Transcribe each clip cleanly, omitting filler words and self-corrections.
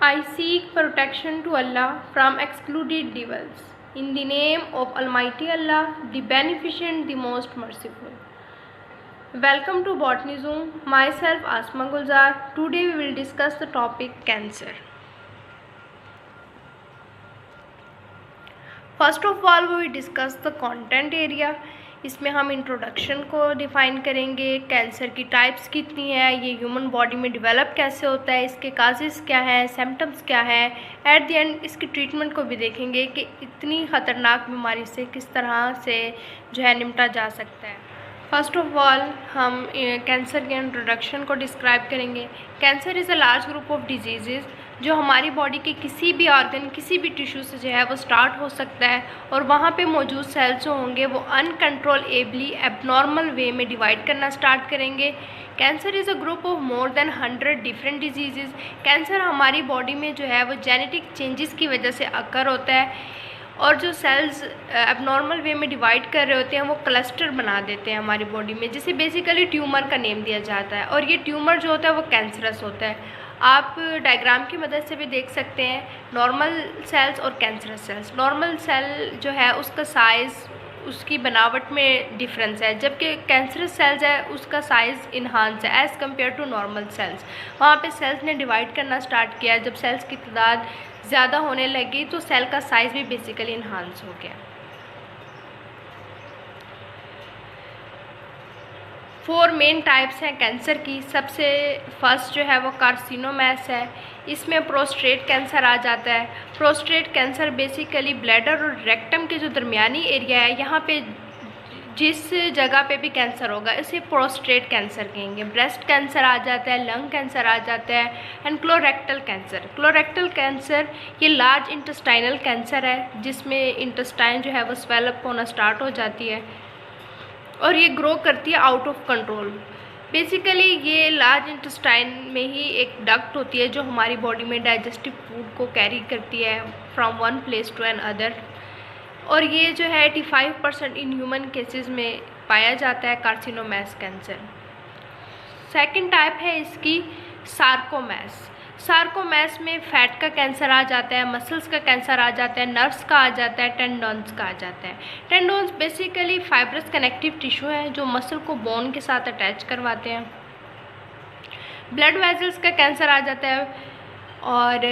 I seek protection to Allah from excluded devils. In the name of Almighty Allah, the Beneficent, the Most Merciful. Welcome to Botany Zoom. Myself Asma Gulzar. Today we will discuss the topic cancer. First of all, we will discuss the content area. इसमें हम introduction को define करेंगे, cancer की types कितनी है, ये human body में develop कैसे होता है, इसके काजेज़ क्या हैं, सिम्टम्स क्या है, एट द एंड इसकी ट्रीटमेंट को भी देखेंगे कि इतनी ख़तरनाक बीमारी से किस तरह से जो है निपटा जा सकता है। फर्स्ट ऑफ ऑल हम कैंसर के इंट्रोडक्शन को डिस्क्राइब करेंगे। Cancer is a large group of disease जो हमारी बॉडी के किसी भी ऑर्गन, किसी भी टिश्यू से जो है वो स्टार्ट हो सकता है और वहाँ पे मौजूद सेल्स जो होंगे वो अनकंट्रोलेबली एबनॉर्मल वे में डिवाइड करना स्टार्ट करेंगे। Cancer is a group of more than 100 different disease. Cancer हमारी बॉडी में जो है वो जेनेटिक चेंजेस की वजह से अकर होता है और जो सेल्स एबनॉर्मल वे में डिवाइड कर रहे होते हैं वो क्लस्टर बना देते हैं हमारी बॉडी में, जिसे बेसिकली ट्यूमर का नेम दिया जाता है। और ये ट्यूमर जो होता है वो कैंसरस होता है। आप डायग्राम की मदद से भी देख सकते हैं नॉर्मल सेल्स और कैंसरस सेल्स। नॉर्मल सेल जो है उसका साइज़, उसकी बनावट में डिफरेंस है, जबकि कैंसरस सेल्स है उसका साइज़ इन्हांस है as compare to normal cells. वहाँ पे सेल्स ने डिवाइड करना स्टार्ट किया, जब सेल्स की तादाद ज़्यादा होने लगी तो सेल का साइज़ भी बेसिकली इन्हांस हो गया। 4 मेन टाइप्स हैं कैंसर की। सबसे फर्स्ट जो है वो कार्सिनोमैस है। इसमें प्रोस्टेट कैंसर आ जाता है। प्रोस्टेट कैंसर बेसिकली ब्लैडर और रेक्टम के जो दरमियानी एरिया है, यहाँ पे जिस जगह पे भी कैंसर होगा इसे प्रोस्टेट कैंसर कहेंगे। ब्रेस्ट कैंसर आ जाता है, लंग कैंसर आ जाता है एंड क्लोरेक्टल कैंसर। क्लोरेक्टल कैंसर ये लार्ज इंटेस्टाइनल कैंसर है जिसमें इंटेस्टाइन जो है वो स्वेलअप होना स्टार्ट हो जाती है और ये ग्रो करती है आउट ऑफ कंट्रोल। बेसिकली ये लार्ज इंटेस्टाइन में ही एक डक्ट होती है जो हमारी बॉडी में डाइजेस्टिव फूड को कैरी करती है from one place to another, और ये जो है 85% इन ह्यूमन केसेस में पाया जाता है कार्सिनोमैस कैंसर। सेकंड टाइप है इसकी सार्कोमैस। सार्कोमैस में फैट का कैंसर आ जाता है, मसल्स का कैंसर आ जाता है, नर्व्स का आ जाता है, टेंडोन्स का आ जाता है। टेंडोन्स बेसिकली फाइब्रस कनेक्टिव टिश्यू है जो मसल को बोन के साथ अटैच करवाते हैं। ब्लड वेजल्स का कैंसर आ जाता है और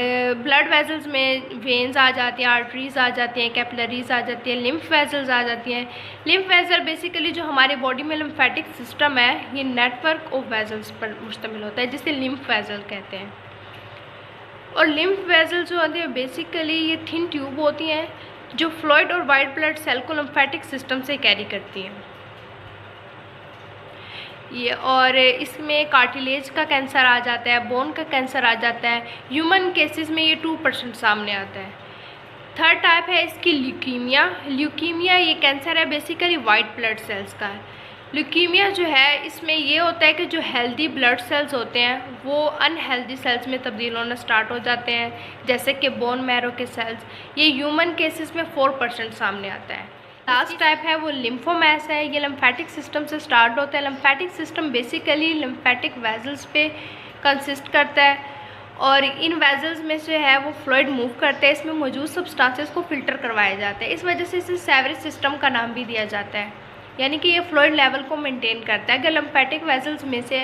ब्लड वेजल्स में वेन्स आ जाती हैं, आर्टरीज आ जाती हैं, कैपिलरीज आ जाती हैं, लिम्फ वेजल्स आ जाती हैं। लिम्फ वेजल बेसिकली जो हमारे बॉडी में लिम्फेटिक सिस्टम है ये नेटवर्क ऑफ वेजल्स पर मुश्तमिल होता है जिसे लिम्फ वेजल कहते हैं। और लिम्फ वेजल जो होती है बेसिकली ये थिन ट्यूब होती हैं जो फ्लूइड और वाइट ब्लड सेल को लिम्फेटिक सिस्टम से कैरी करती हैं ये। और इसमें कार्टिलेज का कैंसर आ जाता है, बोन का कैंसर आ जाता है। ह्यूमन केसेस में ये 2% सामने आता है। थर्ड टाइप है इसकी ल्यूकीमिया। ल्यूकीमिया ये कैंसर है बेसिकली वाइट ब्लड सेल्स का है। ल्यूकीमिया जो है इसमें ये होता है कि जो हेल्दी ब्लड सेल्स होते हैं वो अनहेल्दी सेल्स में तब्दील होना स्टार्ट हो जाते हैं, जैसे कि बोन मैरो के सेल्स। ये ह्यूमन केसेस में 4% सामने आता है। लास्ट टाइप है वो लिम्फोमैस है। ये लिम्फेटिक सिस्टम से स्टार्ट होता है। Lymphatic system basically lymphatic vessels पे कंसिस्ट करता है और इन वेजल्स में जो है वो फ्लूइड मूव करते हैं, इसमें मौजूद सब्सटेंसेस को फिल्टर करवाया जाता है। इस वजह से इसे सेवरेज सिस्टम का नाम भी दिया जाता है, यानी कि ये फ्लूइड लेवल को मेंटेन करता है। अगर लिम्फेटिक वेजल्स में से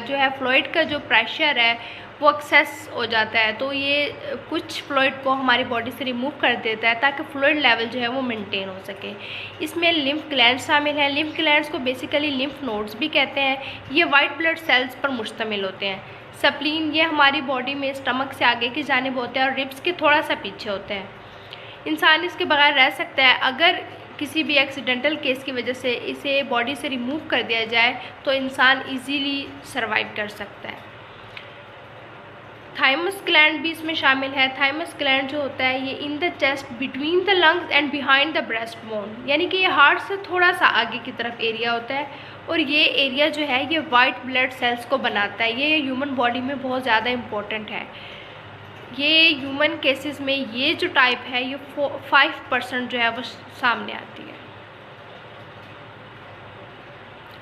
जो है फ्लूइड का जो प्रेशर है वो एक्सेस हो जाता है तो ये कुछ फ्लूइड को हमारी बॉडी से रिमूव कर देता है ताकि फ्लूइड लेवल जो है वो मेंटेन हो सके। इसमें लिम्फ ग्लैंड्स शामिल हैं। लिम्फ ग्लैंड्स को बेसिकली लिम्फ नोड्स भी कहते हैं। ये वाइट ब्लड सेल्स पर मुश्तमिल होते हैं। स्प्लीन ये हमारी बॉडी में स्टमक से आगे की जानिब होता है और रिब्स के थोड़ा सा पीछे होता है। इंसान इसके बगैर रह सकता है। अगर किसी भी एक्सीडेंटल केस की वजह से इसे बॉडी से रिमूव कर दिया जाए तो इंसान इजीली सर्वाइव कर सकता है। थाइमस ग्लैंड भी इसमें शामिल है। थाइमस ग्लैंड जो होता है ये in the chest between the lungs and behind the breast bone, यानी कि ये हार्ट से थोड़ा सा आगे की तरफ एरिया होता है और ये एरिया जो है ये वाइट ब्लड सेल्स को बनाता है। ये ह्यूमन बॉडी में बहुत ज़्यादा इम्पोर्टेंट है। ये ह्यूमन केसेस में ये जो टाइप है ये 5% जो है वो सामने आती है।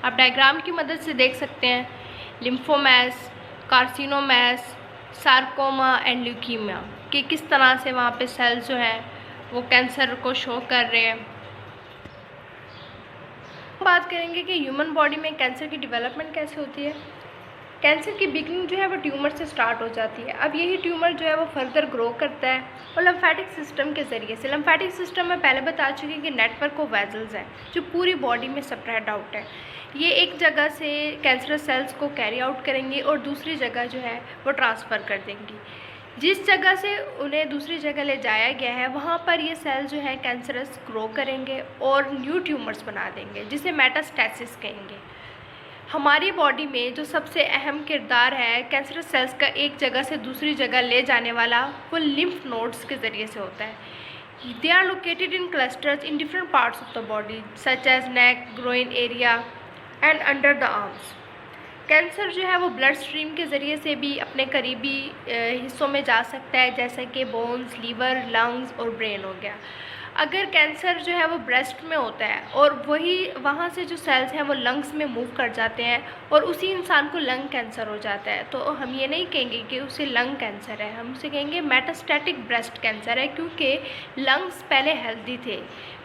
आप डायग्राम की मदद से देख सकते हैं लिम्फोमैस, कार्सिनोमैस, सार्कोमा एंड ल्यूकीमिया कि किस तरह से वहाँ पे सेल्स जो हैं वो कैंसर को शो कर रहे हैं। बात करेंगे कि ह्यूमन बॉडी में कैंसर की डेवलपमेंट कैसे होती है। कैंसर की बिगनिंग जो है वो ट्यूमर से स्टार्ट हो जाती है। अब यही ट्यूमर जो है वो फर्दर ग्रो करता है और लिम्फेटिक सिस्टम के ज़रिए से। लिम्फेटिक सिस्टम में पहले बता चुकी कि नेटवर्क ऑफ वेसल्स हैं जो पूरी बॉडी में स्प्रेड आउट है। ये एक जगह से कैंसरस सेल्स को कैरी आउट करेंगी और दूसरी जगह जो है वो ट्रांसफ़र कर देंगी। जिस जगह से उन्हें दूसरी जगह ले जाया गया है वहाँ पर ये सेल जो है कैंसरस ग्रो करेंगे और न्यू ट्यूमर्स बना देंगे जिसे मेटास्टेसिस कहेंगे। हमारी बॉडी में जो सबसे अहम किरदार है कैंसरस सेल्स का एक जगह से दूसरी जगह ले जाने वाला वो लिम्फ नोड्स के ज़रिए से होता है। They are located in clusters in different parts of the body such as neck, groin area and under the arms. Cancer जो है वो ब्लड स्ट्रीम के ज़रिए से भी अपने करीबी हिस्सों में जा सकता है जैसे कि बोन्स, लीवर, लंग्स और ब्रेन हो गया। अगर कैंसर जो है वो ब्रेस्ट में होता है और वही वहाँ से जो सेल्स हैं वो लंग्स में मूव कर जाते हैं और उसी इंसान को लंग कैंसर हो जाता है, तो हम ये नहीं कहेंगे कि उसे लंग कैंसर है, हम उसे कहेंगे मेटास्टैटिक ब्रेस्ट कैंसर है क्योंकि लंग्स पहले हेल्दी थे।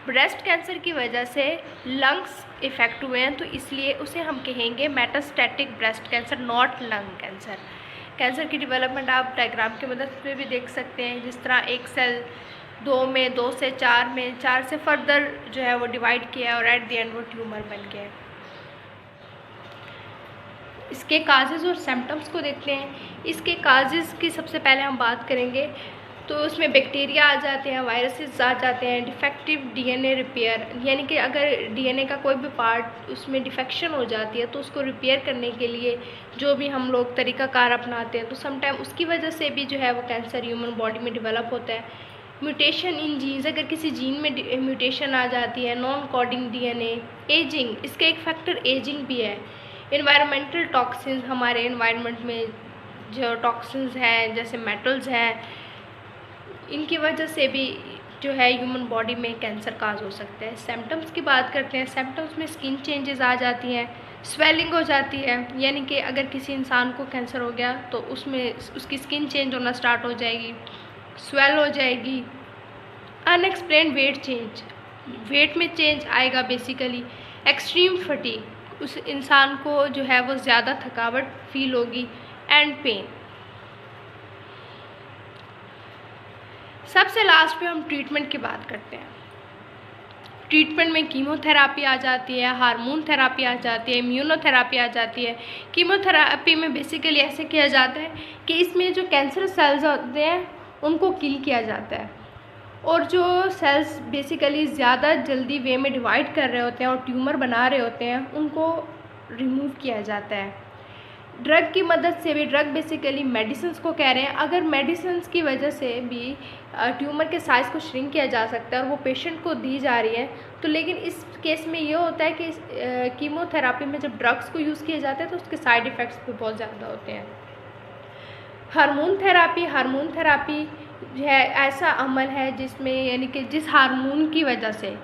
ब्रेस्ट कैंसर की वजह से लंग्स इफ़ेक्ट हुए हैं तो इसलिए उसे हम कहेंगे metastatic breast cancer, not lung cancer. Cancer की डेवलपमेंट आप डायग्राम की मदद से भी देख सकते हैं। जिस तरह एक सेल 2 में, 2 से 4 में, 4 से फर्दर जो है वो डिवाइड किया और एट द एंड वो ट्यूमर बन गया। इसके काजेज़ और सिम्टम्स को देखते हैं। इसके काजेज़ की सबसे पहले हम बात करेंगे तो उसमें बैक्टीरिया आ जाते हैं, वायरसेस आ जाते हैं, डिफेक्टिव डीएनए रिपेयर, यानी कि अगर डीएनए का कोई भी पार्ट उसमें डिफेक्शन हो जाती है तो उसको रिपेयर करने के लिए जो भी हम लोग तरीक़ाकार अपनाते हैं तो समटाइम उसकी वजह से भी जो है वो कैंसर ह्यूमन बॉडी में डेवलप होता है। म्यूटेशन इन जीन्स, अगर किसी जीन में म्यूटेशन आ जाती है, नॉन कोडिंग डीएनए, एजिंग, इसका एक फैक्टर एजिंग भी है। इन्वायरमेंटल टॉक्सिन्स, हमारे इन्वायरमेंट में जो टॉक्सिन्स हैं जैसे मेटल्स हैं, इनकी वजह से भी जो है ह्यूमन बॉडी में कैंसर काज हो सकता है। सिम्टम्स की बात करते हैं। सिम्टम्स में स्किन चेंजेस आ जाती हैं, स्वेलिंग हो जाती है, यानी कि अगर किसी इंसान को कैंसर हो गया तो उसमें उसकी स्किन चेंज होना स्टार्ट हो जाएगी, स्वेल हो जाएगी। अनएक्सप्लेन्ड वेट चेंज, वेट में चेंज आएगा बेसिकली। एक्सट्रीम फटीग, उस इंसान को जो है वो ज़्यादा थकावट फील होगी। And pen. सबसे लास्ट पे हम ट्रीटमेंट की बात करते हैं। ट्रीटमेंट में कीमोथेरापी आ जाती है, हार्मोन थेरापी आ जाती है, इम्यूनोथेरापी आ जाती है। कीमोथेरापी में बेसिकली ऐसे किया जाता है कि इसमें जो कैंसर सेल्स होते हैं उनको किल किया जाता है और जो सेल्स बेसिकली ज़्यादा जल्दी वे में डिवाइड कर रहे होते हैं और ट्यूमर बना रहे होते हैं उनको रिमूव किया जाता है। ड्रग की मदद से भी, ड्रग बेसिकली मेडिसिन्स को कह रहे हैं, अगर मेडिसिन्स की वजह से भी ट्यूमर के साइज़ को श्रिंक किया जा सकता है और वो पेशेंट को दी जा रही है तो, लेकिन इस केस में ये होता है कि कीमोथेरापी में जब ड्रग्स को यूज़ किया जाता है तो उसके साइड इफ़ेक्ट्स भी बहुत ज़्यादा होते हैं। हार्मोन थेरापी जो है ऐसा अमल है जिसमें, यानी कि जिस हार्मोन की वजह से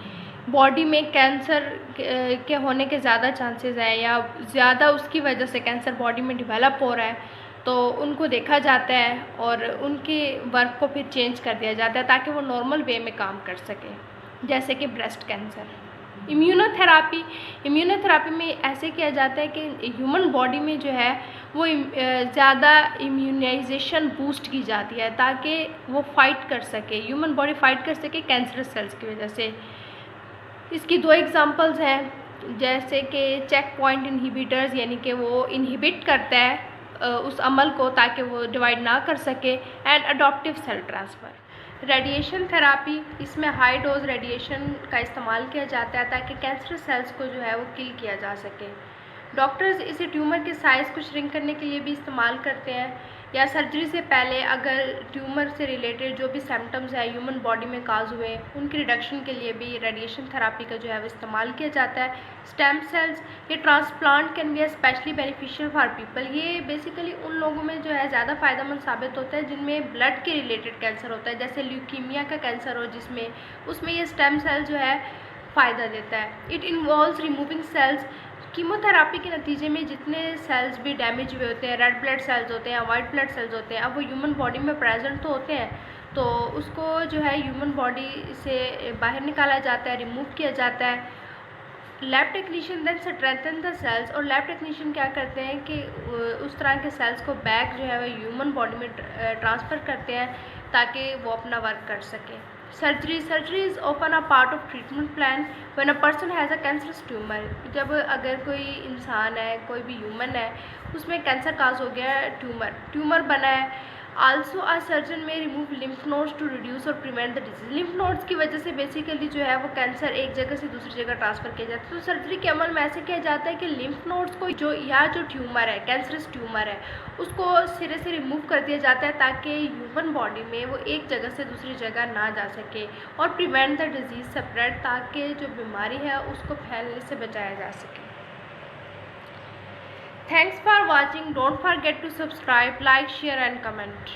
बॉडी में कैंसर के होने के ज़्यादा चांसेस हैं या ज़्यादा उसकी वजह से कैंसर बॉडी में डेवलप हो रहा है तो उनको देखा जाता है और उनके वर्क को फिर चेंज कर दिया जाता है ताकि वो नॉर्मल वे में काम कर सके, जैसे कि ब्रेस्ट कैंसर। इम्यूनोथेरापी में ऐसे किया जाता है कि ह्यूमन बॉडी में जो है वो ज़्यादा इम्यूनाइजेशन बूस्ट की जाती है ताकि वो फाइट कर सके, ह्यूमन बॉडी फाइट कर सके कैंसरस सेल्स की वजह से। इसकी 2 एग्जांपल्स हैं, जैसे कि चेक पॉइंट इनहिबिटर्स, यानी कि वो इनहिबिट करता है उस अमल को ताकि वो डिवाइड ना कर सके, and adoptive cell transfer. Radiation therapy, इसमें हाई डोज रेडिएशन का इस्तेमाल किया जाता है ताकि कैंसर सेल्स को जो है वो किल किया जा सके। डॉक्टर्स इसे ट्यूमर के साइज़ को श्रिंक करने के लिए भी इस्तेमाल करते हैं या सर्जरी से पहले अगर ट्यूमर से रिलेटेड जो भी सिम्टम्स है ह्यूमन बॉडी में काज हुए उनकी रिडक्शन के लिए भी रेडिएशन थेरापी का जो है वो इस्तेमाल किया जाता है। स्टेम सेल्स, ये transplant can be specially beneficial for people, ये बेसिकली उन लोगों में जो है ज़्यादा फ़ायदेमंद साबित होता है जिनमें ब्लड के रिलेटेड कैंसर होता है, जैसे ल्यूकीमिया का कैंसर हो जिसमें, उसमें ये स्टेम सेल जो है फ़ायदा देता है। It involves removing cells chemotherapy के नतीजे में जितने सेल्स भी डैमेज हुए होते हैं, रेड ब्लड सेल्स होते हैं, वाइट ब्लड सेल्स होते हैं, अब वो ह्यूमन बॉडी में प्रेजेंट तो होते हैं, तो उसको जो है ह्यूमन बॉडी से बाहर निकाला जाता है, रिमूव किया जाता है। Lab technician then strengthen the cells, और लैब टेक्नीशियन क्या करते हैं कि उस तरह के सेल्स को बैक जो है वह ह्यूमन बॉडी में ट्रांसफ़र करते हैं ताकि वो अपना वर्क कर सकें। Surgery is often a part of treatment plan when a person has a cancerous tumour. जब अगर कोई इंसान है, कोई भी ह्यूमन है, उसमें कैंसर काज हो गया है, ट्यूमर बना है, also a surgeon may remove lymph nodes to reduce or prevent the disease. Lymph nodes की वजह से बेसिकली जो है वो कैंसर एक जगह से दूसरी जगह ट्रांसफ़र किया जाता है। तो सर्जरी के अमल में ऐसे किया जाता है कि लिम्फ नोड्स को जो ट्यूमर है, कैंसरस ट्यूमर है, उसको सिरे से रिमूव कर दिया जाता है ताकि ह्यूमन बॉडी में वो एक जगह से दूसरी जगह ना जा सके, और प्रिवेंट द डिजीज़ स्प्रेड, ताकि जो बीमारी है उसको फैलने से बचाया जा सके। Thanks for watching. Don't forget to subscribe, like, share and comment.